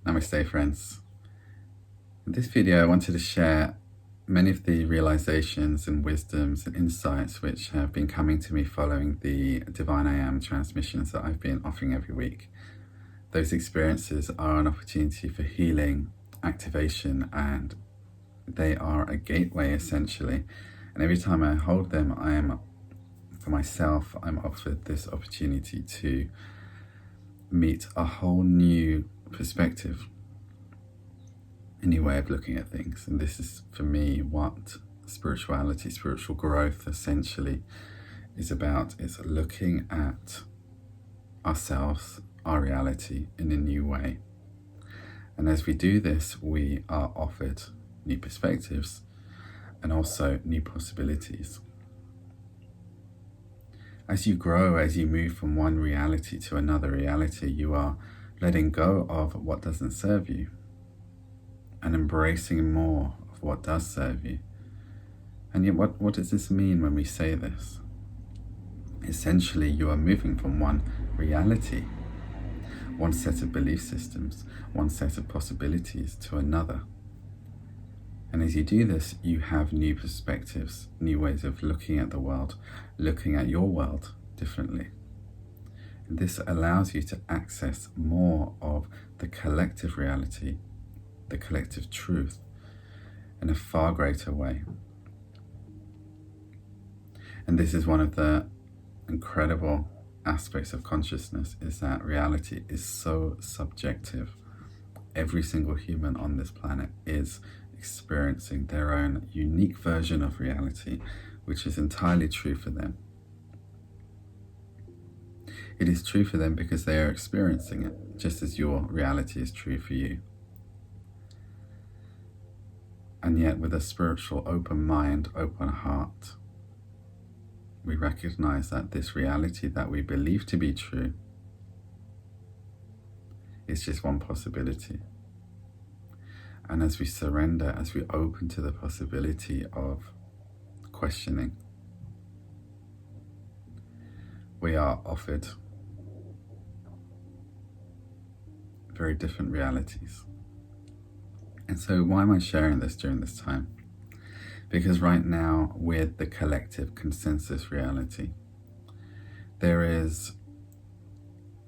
Namaste, friends. In this video, I wanted to share many of the realizations and wisdoms and insights which have been coming to me following the Divine I Am transmissions that I've been offering every week. Those experiences are an opportunity for healing, activation, and they are a gateway essentially. And every time I hold them, I'm offered this opportunity to meet a whole new perspective, a new way of looking at things. And this is, for me, what spirituality, spiritual growth essentially is about. It's looking at ourselves, our reality in a new way. And as we do this, we are offered new perspectives and also new possibilities. As you grow, as you move from one reality to another reality, you are letting go of what doesn't serve you and embracing more of what does serve you. And yet, what does this mean when we say this? Essentially, you are moving from one reality, one set of belief systems, one set of possibilities to another. And as you do this, you have new perspectives, new ways of looking at the world, looking at your world differently. And this allows you to access more of the collective reality, the collective truth, in a far greater way. And this is one of the incredible aspects of consciousness, is that reality is so subjective. Every single human on this planet is experiencing their own unique version of reality, which is entirely true for them. It is true for them because they are experiencing it, just as your reality is true for you. And yet, with a spiritual open mind, open heart, we recognize that this reality that we believe to be true is just one possibility. And as we surrender, as we open to the possibility of questioning, we are offered very different realities. And so why am I sharing this during this time? Because right now, with the collective consensus reality, there is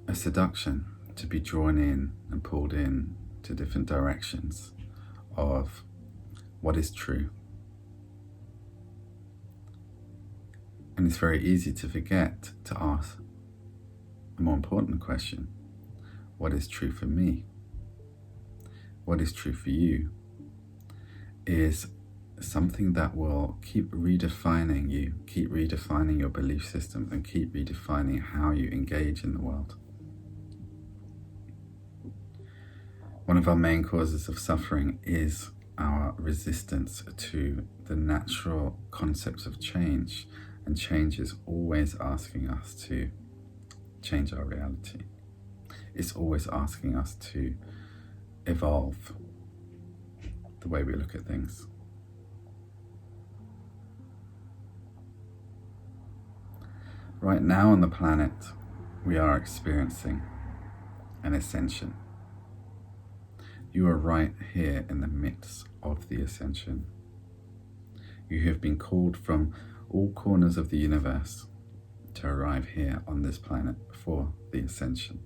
a seduction to be drawn in and pulled in to different directions of what is true. And it's very easy to forget to ask a more important question. What is true for me? What is true for you is something that will keep redefining you, keep redefining your belief systems, and keep redefining how you engage in the world. One of our main causes of suffering is our resistance to the natural concepts of change, and change is always asking us to change our reality. It's always asking us to evolve the way we look at things. Right now on the planet, we are experiencing an ascension. You are right here in the midst of the ascension. You have been called from all corners of the universe to arrive here on this planet for the ascension.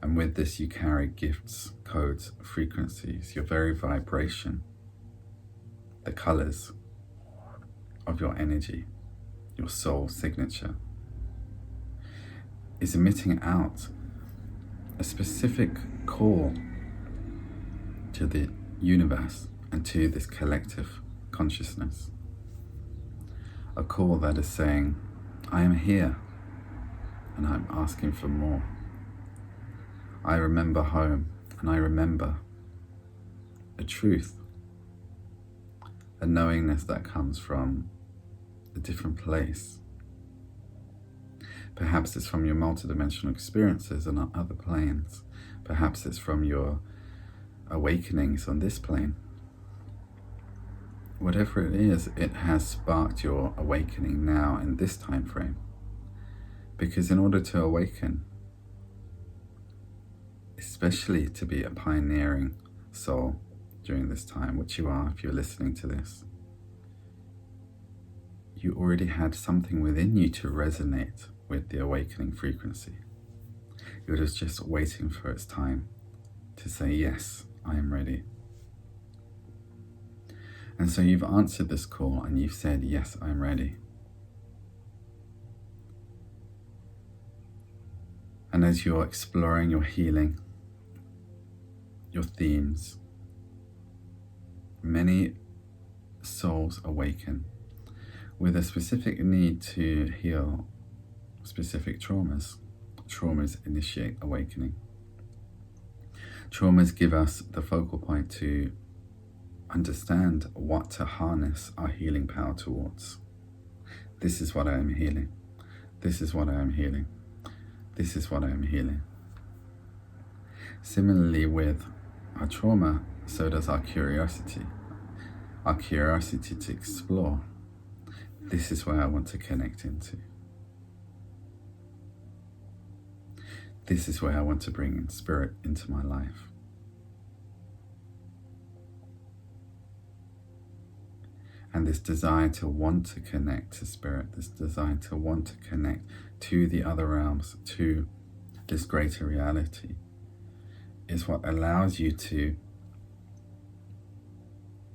And with this, you carry gifts, codes, frequencies, your very vibration, the colors of your energy, your soul signature, is emitting out a specific call to the universe and to this collective consciousness. A call that is saying, I am here and I'm asking for more. I remember home, and I remember a truth, a knowingness that comes from a different place. Perhaps it's from your multidimensional experiences on other planes. Perhaps it's from your awakenings on this plane. Whatever it is, it has sparked your awakening now in this time frame. Because in order to awaken, especially to be a pioneering soul during this time, which you are if you're listening to this. You already had something within you to resonate with the awakening frequency. You're just waiting for its time to say, yes, I am ready. And so you've answered this call and you've said, yes, I'm ready. And as you're exploring your healing, your themes, many souls awaken with a specific need to heal specific traumas. Traumas initiate awakening. Traumas give us the focal point to understand what to harness our healing power towards. This is what I am healing. This is what I am healing. This is what I am healing. Similarly with our trauma, so does our curiosity. Our curiosity to explore. This is where I want to connect into. This is where I want to bring in spirit into my life. And this desire to want to connect to spirit, this desire to want to connect to the other realms, to this greater reality, is what allows you to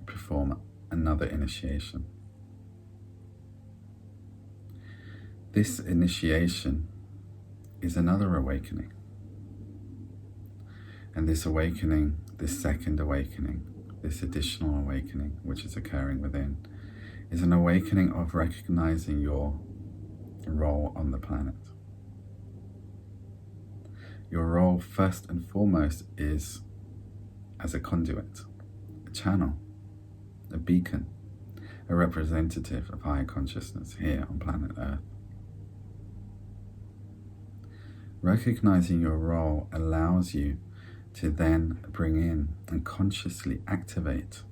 perform another initiation. This initiation is another awakening. And this awakening, this second awakening, this additional awakening which is occurring within, is an awakening of recognizing your role on the planet. Your role, first and foremost, is as a conduit, a channel, a beacon, a representative of higher consciousness here on planet Earth. Recognizing your role allows you to then bring in and consciously activate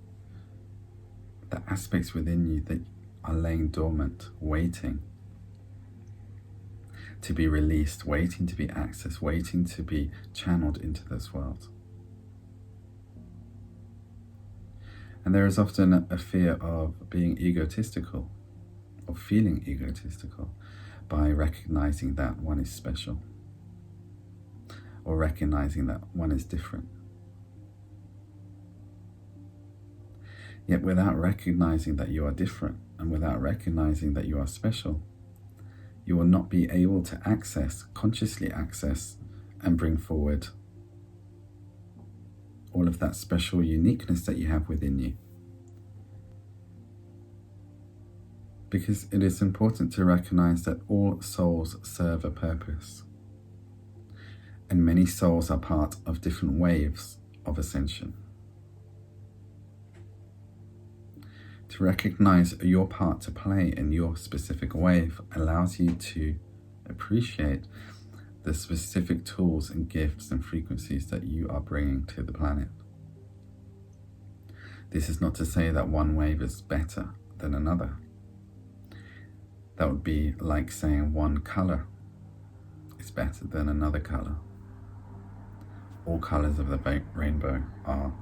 the aspects within you that are laying dormant, waiting to be released, waiting to be accessed, waiting to be channeled into this world. And there is often a fear of being egotistical, or feeling egotistical, by recognizing that one is special, or recognizing that one is different. Yet without recognizing that you are different, and without recognizing that you are special, you will not be able to consciously access, and bring forward all of that special uniqueness that you have within you. Because it is important to recognize that all souls serve a purpose. And many souls are part of different waves of ascension. To recognize your part to play in your specific wave allows you to appreciate the specific tools and gifts and frequencies that you are bringing to the planet. This is not to say that one wave is better than another. That would be like saying one color is better than another color. All colors of the rainbow are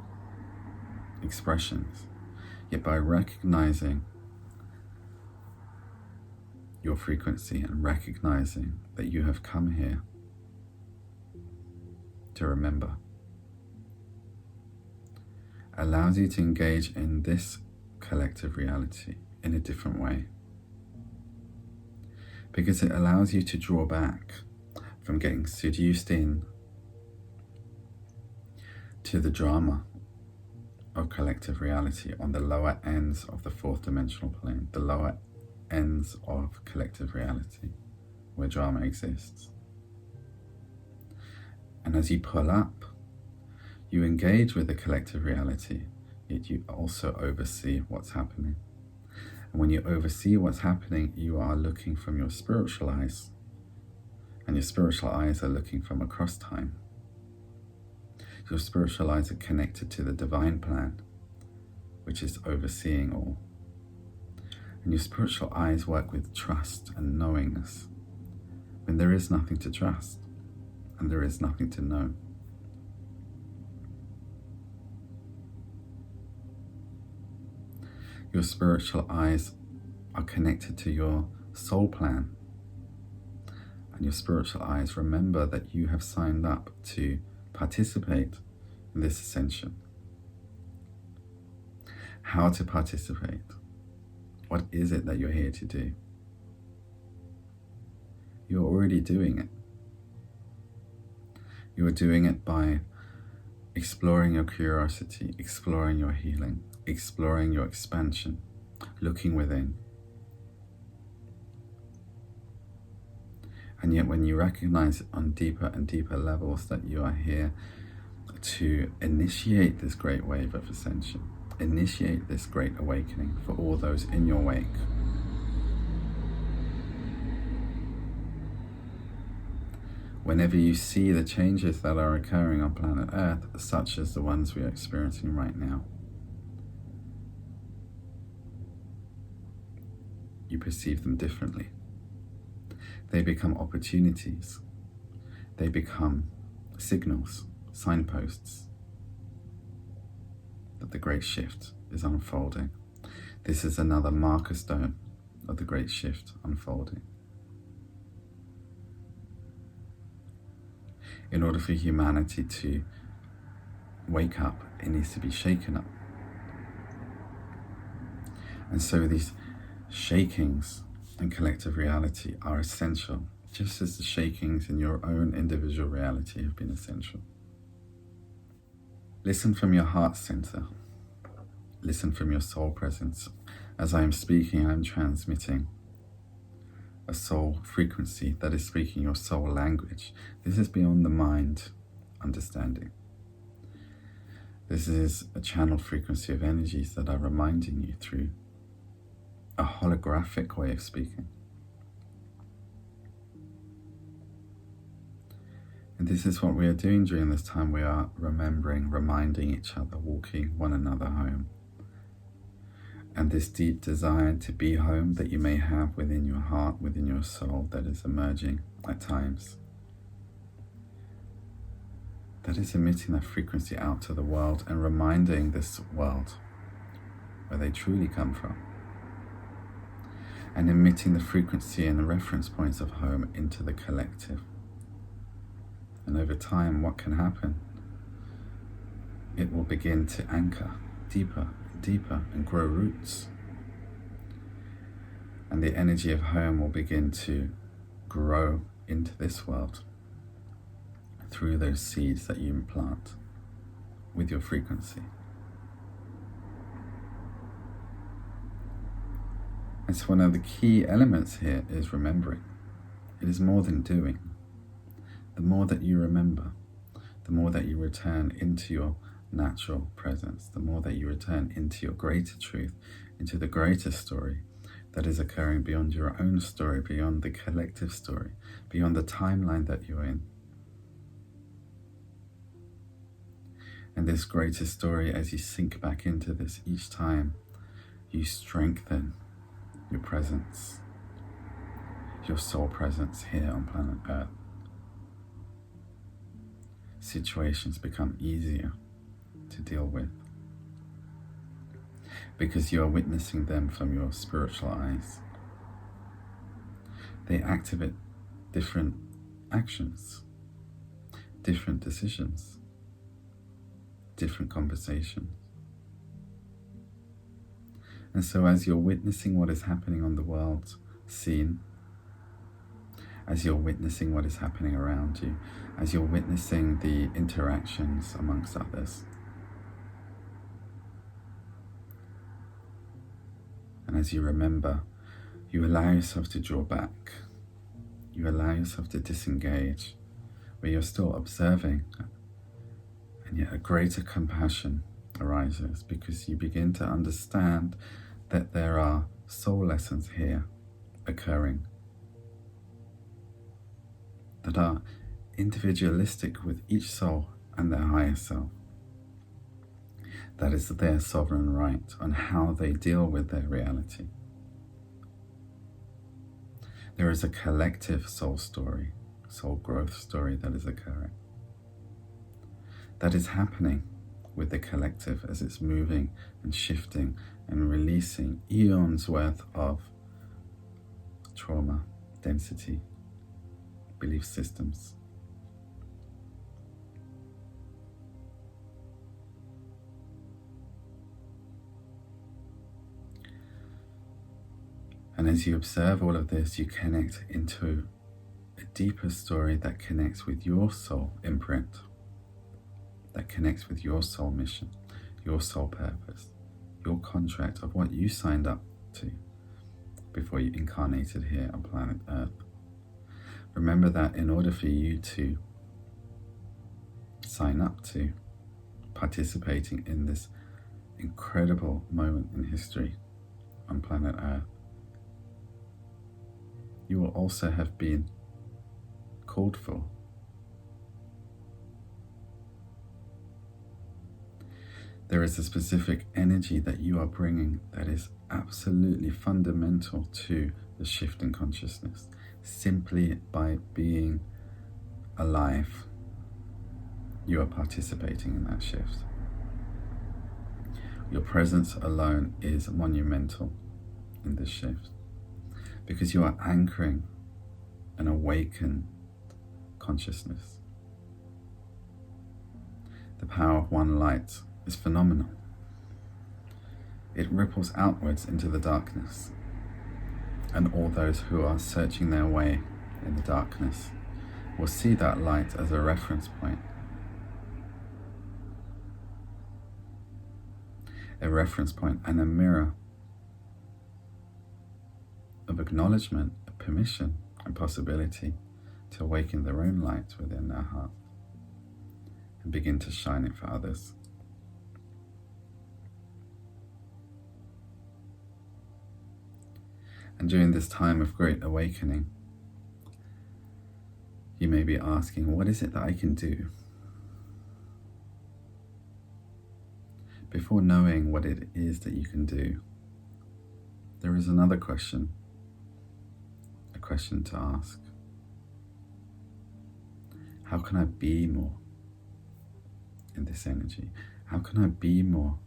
expressions. Yet by recognizing your frequency and recognizing that you have come here to remember, allows you to engage in this collective reality in a different way. Because it allows you to draw back from getting seduced in to the drama of collective reality on the lower ends of the fourth dimensional plane, the lower ends of collective reality where drama exists. And as you pull up, you engage with the collective reality, yet you also oversee what's happening. And when you oversee what's happening, you are looking from your spiritual eyes, and your spiritual eyes are looking from across time. Your spiritual eyes are connected to the divine plan, which is overseeing all. And your spiritual eyes work with trust and knowingness, when there is nothing to trust and there is nothing to know. Your spiritual eyes are connected to your soul plan. And your spiritual eyes remember that you have signed up to participate in this ascension. How to participate? What is it that you're here to do? You're already doing it. You are doing it by exploring your curiosity, exploring your healing, exploring your expansion, looking within. And yet when you recognize on deeper and deeper levels that you are here to initiate this great wave of ascension, initiate this great awakening for all those in your wake, whenever you see the changes that are occurring on planet Earth, such as the ones we are experiencing right now, you perceive them differently. They become opportunities. They become signals, signposts that the great shift is unfolding. This is another marker stone of the great shift unfolding. In order for humanity to wake up, it needs to be shaken up. And so these shakings in collective reality are essential, just as the shakings in your own individual reality have been essential. Listen from your heart center. Listen from your soul presence. As I am speaking, I'm transmitting a soul frequency that is speaking your soul language. This is beyond the mind understanding. This is a channeled frequency of energies that are reminding you through a holographic way of speaking. And this is what we are doing during this time. We are remembering, reminding each other, walking one another home. And this deep desire to be home that you may have within your heart, within your soul, that is emerging at times, that is emitting that frequency out to the world and reminding this world where they truly come from, and emitting the frequency and the reference points of home into the collective. And over time, what can happen? It will begin to anchor deeper and deeper and grow roots. And the energy of home will begin to grow into this world through those seeds that you implant with your frequency. And so one of the key elements here is remembering. It is more than doing. The more that you remember, the more that you return into your natural presence, the more that you return into your greater truth, into the greater story that is occurring beyond your own story, beyond the collective story, beyond the timeline that you're in. And this greater story, as you sink back into this each time, you strengthen your presence, your soul presence here on planet Earth. Situations become easier to deal with because you are witnessing them from your spiritual eyes. They activate different actions, different decisions, different conversations. And so as you're witnessing what is happening on the world scene, as you're witnessing what is happening around you, as you're witnessing the interactions amongst others, and as you remember, you allow yourself to draw back, you allow yourself to disengage, where you're still observing, and yet a greater compassion arises because you begin to understand that there are soul lessons here occurring that are individualistic with each soul and their higher self. That is their sovereign right on how they deal with their reality. There is a collective soul story, soul growth story that is occurring, that is happening with the collective as it's moving and shifting and releasing eons worth of trauma, density, belief systems. And as you observe all of this, you connect into a deeper story that connects with your soul imprint, that connects with your soul mission, your soul purpose, your contract of what you signed up to before you incarnated here on planet Earth. Remember that in order for you to sign up to participating in this incredible moment in history on planet Earth, you will also have been called for. There is a specific energy that you are bringing that is absolutely fundamental to the shift in consciousness. Simply by being alive, you are participating in that shift. Your presence alone is monumental in this shift, because you are anchoring an awakened consciousness. The power of one light is phenomenal. It ripples outwards into the darkness, and all those who are searching their way in the darkness will see that light as a reference point. A reference point and a mirror of acknowledgement, of permission, and possibility to awaken their own light within their heart and begin to shine it for others. And during this time of great awakening, you may be asking, what is it that I can do? Before knowing what it is that you can do, there is another question, a question to ask. How can I be more in this energy? How can I be more?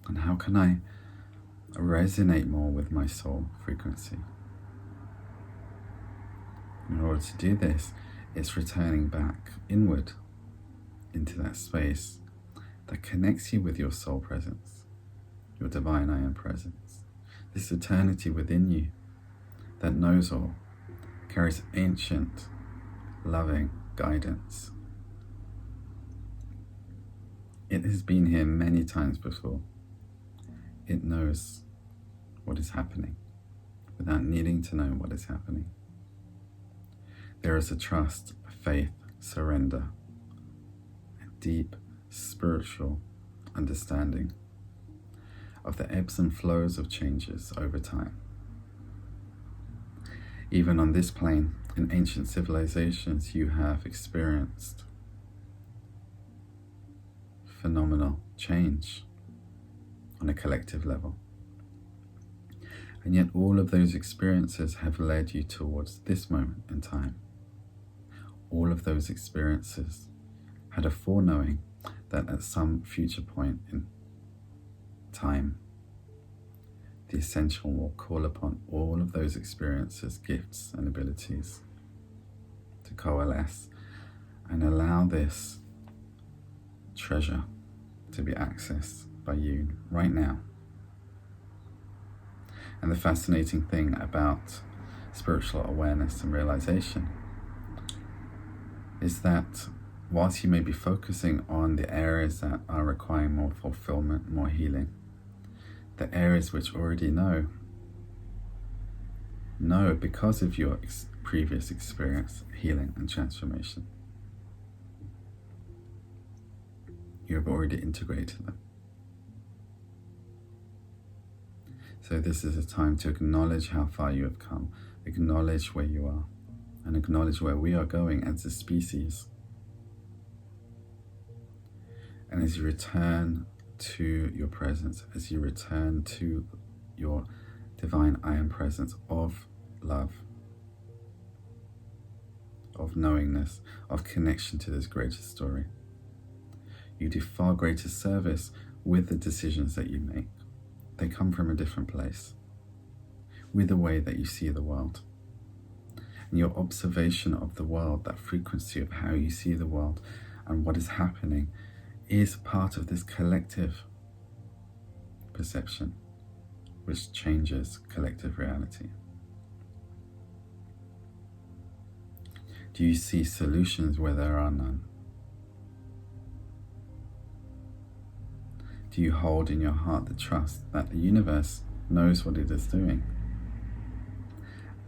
And how can I resonate more with my soul frequency? In order to do this, it's returning back inward into that space that connects you with your soul presence, your divine I am presence, this eternity within you that knows all, carries ancient, loving guidance. It has been here many times before. It knows what is happening without needing to know what is happening. There is a trust, a faith, surrender, a deep spiritual understanding of the ebbs and flows of changes over time. Even on this plane, in ancient civilizations, you have experienced phenomenal change on a collective level. And yet all of those experiences have led you towards this moment in time. All of those experiences had a foreknowing that at some future point in time, the Ascension will call upon all of those experiences, gifts, and abilities to coalesce and allow this treasure to be accessed by you right now. And the fascinating thing about spiritual awareness and realization is that whilst you may be focusing on the areas that are requiring more fulfillment, more healing, the areas which already know because of your previous experience, healing and transformation. You have already integrated them. So this is a time to acknowledge how far you have come, acknowledge where you are, and acknowledge where we are going as a species. And as you return to your presence, as you return to your divine I am presence of love, of knowingness, of connection to this greater story, You do far greater service with the decisions that you make. They come from a different place, with the way that you see the world. And your observation of the world, that frequency of how you see the world and what is happening, is part of this collective perception, which changes collective reality. Do you see solutions where there are none? Do you hold in your heart the trust that the universe knows what it is doing?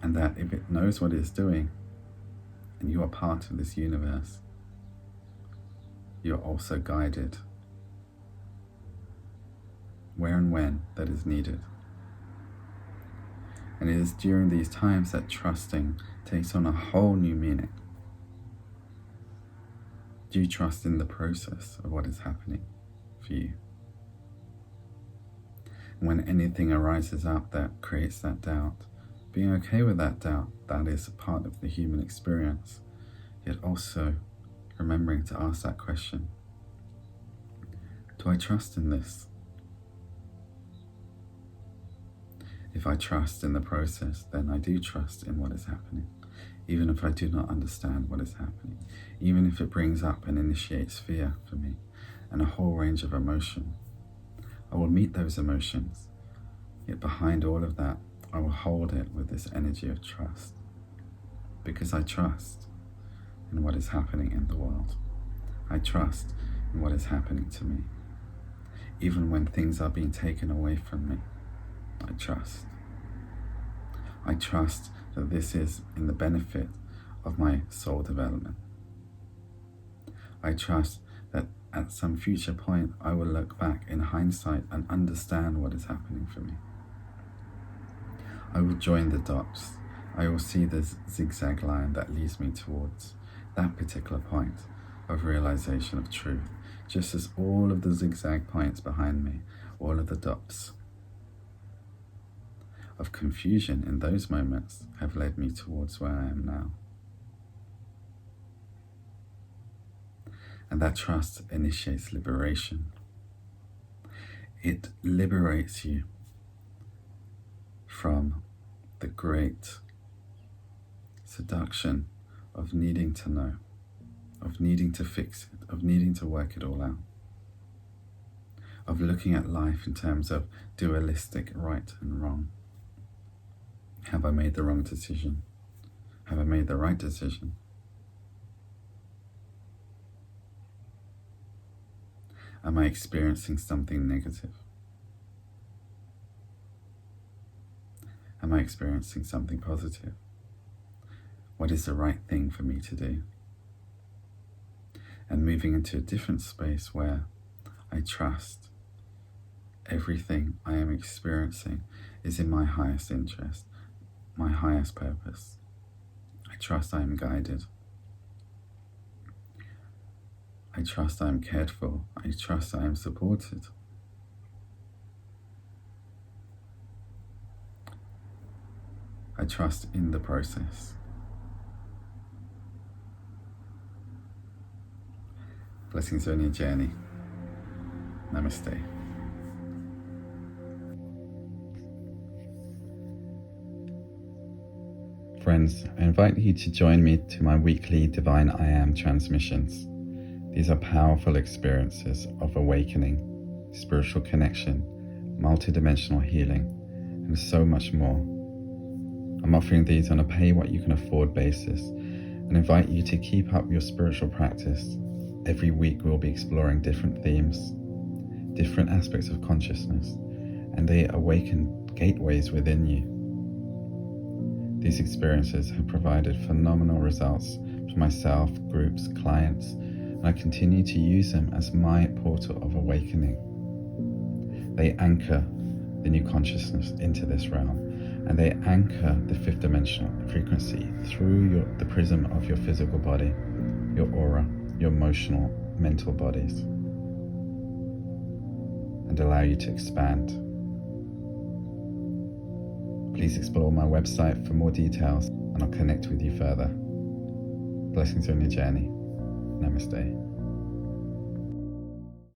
And that if it knows what it's doing, and you are part of this universe, you're also guided where and when that is needed. And it is during these times that trusting takes on a whole new meaning. Do you trust in the process of what is happening for you? When anything arises up that creates that doubt, being okay with that doubt, that is part of the human experience, yet also remembering to ask that question: do I trust in this? If I trust in the process, then I do trust in what is happening, even if I do not understand what is happening, even if it brings up and initiates fear for me and a whole range of emotion. I will meet those emotions, yet behind all of that, I will hold it with this energy of trust, because I trust in what is happening in the world. I trust in what is happening to me. Even when things are being taken away from me, I trust. I trust that this is in the benefit of my soul development. I trust that at some future point I will look back in hindsight and understand what is happening for me. I will join the dots. I will see the zigzag line that leads me towards that particular point of realization of truth, just as all of the zigzag points behind me, all of the dots of confusion in those moments have led me towards where I am now. And that trust initiates liberation. It liberates you from the great seduction of needing to know, of needing to fix it, of needing to work it all out, of looking at life in terms of dualistic right and wrong. Have I made the wrong decision? Have I made the right decision? Am I experiencing something negative? Am I experiencing something positive? What is the right thing for me to do? And moving into a different space where I trust everything I am experiencing is in my highest interest, my highest purpose. I trust I am guided. I trust I am cared for. I trust I am supported. I trust in the process. Blessings on your journey. Namaste. Friends, I invite you to join me to my weekly Divine I Am transmissions. These are powerful experiences of awakening, spiritual connection, multidimensional healing, and so much more. I'm offering these on a pay-what-you-can-afford basis and invite you to keep up your spiritual practice. Every week we'll be exploring different themes, different aspects of consciousness, and they awaken gateways within you. These experiences have provided phenomenal results for myself, groups, clients, and I continue to use them as my portal of awakening. They anchor the new consciousness into this realm, and they anchor the fifth dimensional frequency through the prism of your physical body, your aura, your emotional, mental bodies, and allow you to expand. Please explore my website for more details, and I'll connect with you further. Blessings on your journey. Namaste.